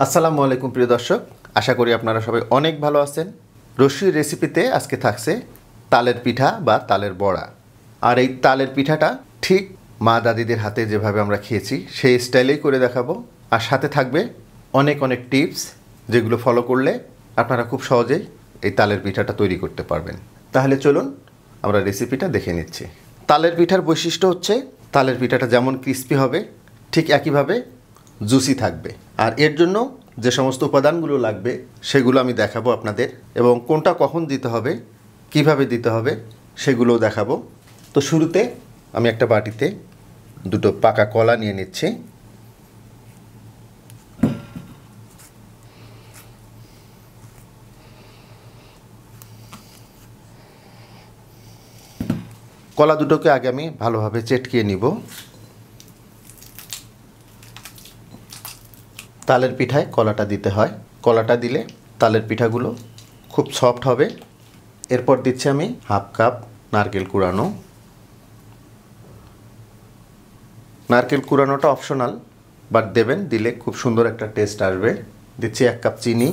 আসসালামু আলাইকুম প্রিয় দর্শক, আশা করি আপনারা সবাই অনেক ভালো আছেন। রসুই রেসিপিতে আজকে থাকছে তালের পিঠা বা তালের বড়া। আর এই তালের পিঠাটা ঠিক মা দাদিদের হাতে যেভাবে আমরা খেয়েছি সেই স্টাইলেই করে দেখাবো। আর সাথে থাকবে অনেক অনেক টিপস, যেগুলো ফলো করলে আপনারা খুব সহজেই এই তালের পিঠাটা তৈরি করতে পারবেন। তাহলে চলুন আমরা রেসিপিটা দেখে নিচ্ছি। তালের পিঠার বৈশিষ্ট্য হচ্ছে তালের পিঠাটা যেমন ক্রিস্পি হবে ঠিক একইভাবে জুসি থাকবে। আর এর জন্য যে সমস্ত উপাদানগুলো লাগবে সেগুলো আমি দেখাবো আপনাদের, এবং কোনটা কখন দিতে হবে, কিভাবে দিতে হবে সেগুলোও দেখাবো। তো শুরুতে আমি একটা বাটিতে দুটো পাকা কলা নিয়ে নিচ্ছি। কলা দুটোকে আগে আমি ভালোভাবে চেটকিয়ে নিব। তালের পিঠায় কলাটা দিতে হয়, কলাটা দিলে তালের পিঠাগুলো খুব সফট হবে। এরপর দিচ্ছি আমি হাফ কাপ নারকেল কুড়ানো। নারকেল কুড়ানোটা অপশনাল, বাট দেবেন, দিলে খুব সুন্দর একটা টেস্ট আসবে। দিচ্ছি 1 কাপ চিনি।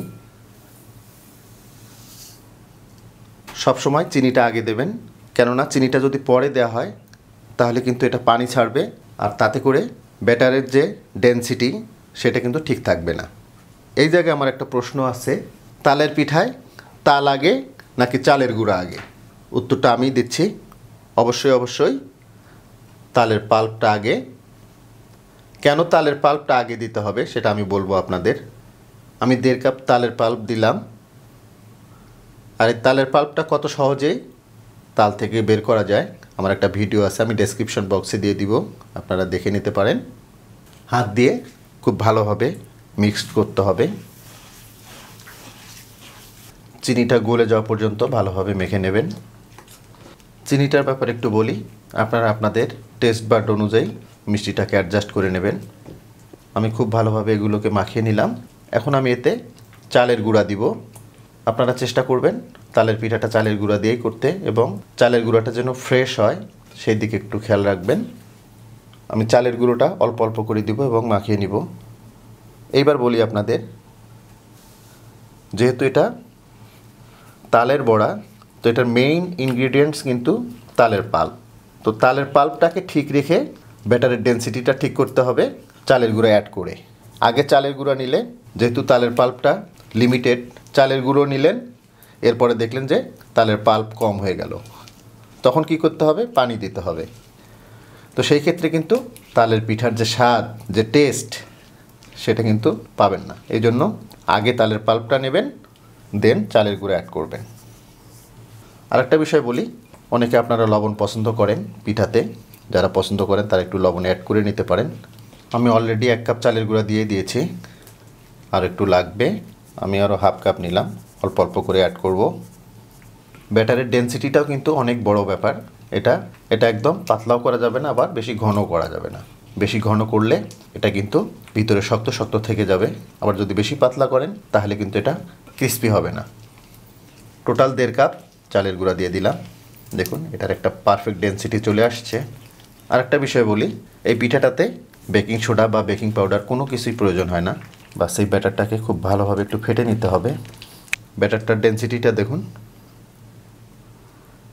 সবসময় চিনিটা আগে দেবেন, কেননা চিনিটা যদি পরে দেওয়া হয় তাহলে কিন্তু এটা পানি ছাড়বে, আর তাতে করে ব্যাটারের যে ডেনসিটি সেটা কিন্তু ঠিক থাকবে না। এই জায়গায় আমার একটা প্রশ্ন আছে, তালের পিঠায় তাল আগে নাকি চালের গুঁড়া আগে? উত্তরটা আমি দিচ্ছি, অবশ্যই তালের পাল্পটা আগে। কেন তালের পাল্পটা আগে দিতে হবে সেটা আমি বলবো আপনাদের। আমি 1.5 কাপ তালের পাল্প দিলাম। আর এই তালের পাল্পটা কত সহজেই তাল থেকে বের করা যায় আমার একটা ভিডিও আছে, আমি ডেসক্রিপশন বক্সে দিয়ে দিব, আপনারা দেখে নিতে পারেন। হাত দিয়ে খুব ভালোভাবে মিক্সড করতে হবে। চিনিটা গলে যাওয়া পর্যন্ত ভালোভাবে মেখে নেবেন। চিনিটার ব্যাপারে একটু বলি, আপনারা আপনাদের টেস্ট বাড অনুযায়ী মিষ্টিটাকে অ্যাডজাস্ট করে নেবেন। আমি খুব ভালোভাবে এগুলোকে মাখিয়ে নিলাম। এখন আমি এতে চালের গুঁড়া দিব। আপনারা চেষ্টা করবেন তালের পিঠাটা চালের গুঁড়া দিয়েই করতে, এবং চালের গুঁড়াটা যেন ফ্রেশ হয় সেই দিকে একটু খেয়াল রাখবেন। আমি চালের গুঁড়োটা অল্প অল্প করে দিব এবং মাখিয়ে নিব। এইবার বলি আপনাদের, যেহেতু এটা তালের বড়া, তো এটার মেইন ইনগ্রিডিয়েন্টস কিন্তু তালের পাল্প। তো তালের পাল্পটাকে ঠিক রেখে ব্যাটারের ডেনসিটিটা ঠিক করতে হবে চালের গুঁড়ো অ্যাড করে। আগে চালের গুঁড়ো নিলে, যেহেতু তালের পাল্পটা লিমিটেড, চালের গুঁড়ো নিলেন, এরপরে দেখলেন যে তালের পাল্প কম হয়ে গেল, তখন কি করতে হবে? পানি দিতে হবে। তো সেই ক্ষেত্রে কিন্তু তালের পিঠার যে স্বাদ, যে টেস্ট, সেটা কিন্তু পাবেন না। এই জন্য আগে তালের পাল্পটা নেবেন, দেন চালের গুঁড়ো অ্যাড করবেন। আরেকটা বিষয় বলি, অনেকে আপনারা লবণ পছন্দ করেন পিঠাতে, যারা পছন্দ করেন তারা একটু লবণ অ্যাড করে নিতে পারেন। আমি অলরেডি 1 কাপ চালের গুঁড়া দিয়ে দিয়েছি, আর একটু লাগবে, আমি আরও হাফ কাপ নিলাম, অল্প অল্প করে অ্যাড করব। ব্যাটারের ডেনসিটিটাও কিন্তু অনেক বড় ব্যাপার। এটা একদম পাতলাও করা যাবে না, আবার বেশি ঘন করা যাবে না। বেশি ঘন করলে এটা কিন্তু ভিতরে শক্ত শক্ত থেকে যাবে, আবার যদি বেশি পাতলা করেন তাহলে কিন্তু এটা ক্রিস্পি হবে না। টোটাল 1.5 কাপ চালের গুঁড়া দিয়ে দিলাম। দেখুন এটার একটা পারফেক্ট ডেনসিটি চলে আসছে। আর একটা বিষয় বলি, এই পিঠাটাতে বেকিং সোডা বা বেকিং পাউডার কোনো কিছুই প্রয়োজন হয় না। বা সেই ব্যাটারটাকে খুব ভালোভাবে একটু ফেটে নিতে হবে। ব্যাটারটার ডেনসিটিটা দেখুন,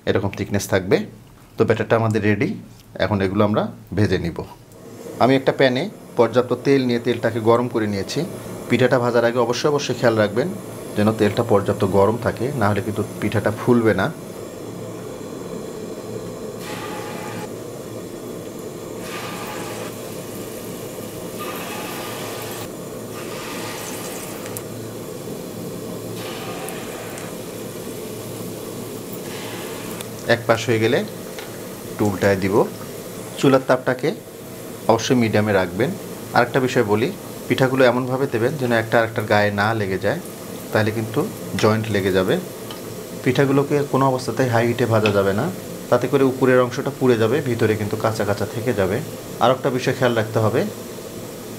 এরকম থিকনেস থাকবে। তো ব্যাটারটা আমাদের রেডি। এখন এগুলো আমরা ভেজে নিব। আমি একটা প্যানে পর্যাপ্ত তেল নিয়ে তেলটাকে গরম করে নিয়েছি। পিঠাটা ভাজার আগে অবশ্যই খেয়াল রাখবেন যেন তেলটা পর্যাপ্ত গরম থাকে, না হলে কিন্তু পিঠাটা ফুলবে না। এক পাশ হয়ে গেলে একটু উল্টায় দিব। চুলার তাপটাকে অবশ্যই মিডিয়ামে রাখবেন। আরেকটা বিষয় বলি, পিঠাগুলো এমনভাবে দেবেন যেন একটা আরেকটার গায়ে না লেগে যায়, তাহলে কিন্তু জয়েন্ট লেগে যাবে। পিঠাগুলোকে কোনো অবস্থাতেই হাই হিটে ভাজা যাবে না, তাতে করে উপরের অংশটা পুড়ে যাবে, ভিতরে কিন্তু কাঁচা কাঁচা থেকে যাবে। আর একটা বিষয় খেয়াল রাখতে হবে,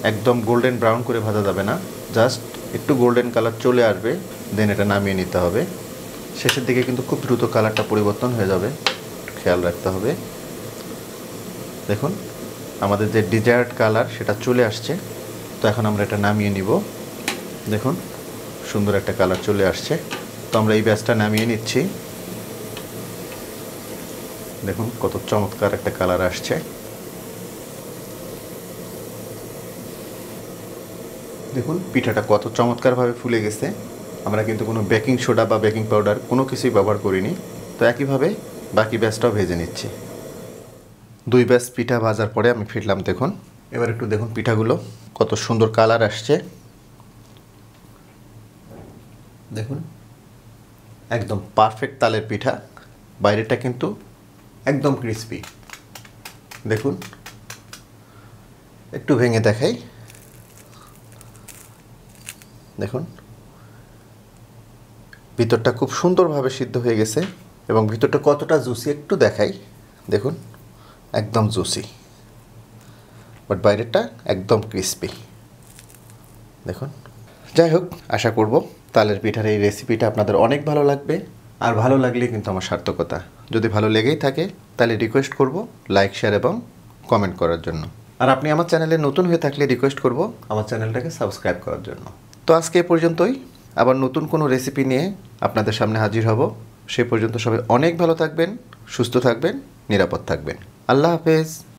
একদম গোল্ডেন ব্রাউন করে ভাজা যাবে না, জাস্ট একটু গোল্ডেন কালার চলে আসবে, দেন এটা নামিয়ে নিতে হবে। শেষের দিকে কিন্তু খুব দ্রুত কালারটা পরিবর্তন হয়ে যাবে, খেয়াল রাখতে হবে। দেখুন আমাদের যে ডিজায়ার্ড কালার সেটা চলে আসছে। তো এখন আমরা এটা নামিয়ে নিব। দেখুন সুন্দর একটা কালার চলে আসছে। তো আমরা এই ব্যাচটা নামিয়ে নিচ্ছি। দেখুন কত চমৎকার একটা কালার আসছে। দেখুন পিঠাটা কত চমৎকারভাবে ফুলে গেছে। আমরা কিন্তু কোনো বেকিং সোডা বা বেকিং পাউডার কোনো কিছুই ব্যবহার করিনি। তো একইভাবে বাকি ব্যাচটাও ভেজে নিচ্ছি। 2 ব্যাচ পিঠা ভাজার পরে আমি ফিরলাম। দেখুন এবার একটু দেখুন পিঠাগুলো কত সুন্দর কালার আসছে। দেখুন একদম পারফেক্ট তালের পিঠা। বাইরেটা কিন্তু একদম ক্রিস্পি। দেখুন একটু ভেঙে দেখাই। দেখুন ভিতরটা খুব সুন্দরভাবে সিদ্ধ হয়ে গেছে এবং ভিতরটা কতটা জুসি একটু দেখাই। দেখুন একদম জুসি, বাট বাইরেটা একদম ক্রিস্পি। দেখুন যাই হোক, আশা করব তালের পিঠার এই রেসিপিটা আপনাদের অনেক ভালো লাগবে। আর ভালো লাগলে কিন্তু আমার সার্থকতা। যদি ভালো লেগেই থাকে তাহলে রিকোয়েস্ট করব লাইক, শেয়ার এবং কমেন্ট করার জন্য। আর আপনি আমার চ্যানেলে নতুন হয়ে থাকলে রিকোয়েস্ট করব আমার চ্যানেলটাকে সাবস্ক্রাইব করার জন্য। তো আজকে এ পর্যন্তই। আবার নতুন কোনো রেসিপি নিয়ে আপনাদের সামনে হাজির হব। সে পর্যন্ত সবাই অনেক ভালো থাকবেন, সুস্থ থাকবেন, নিরাপদ থাকবেন। আল্লাহ হাফেজ।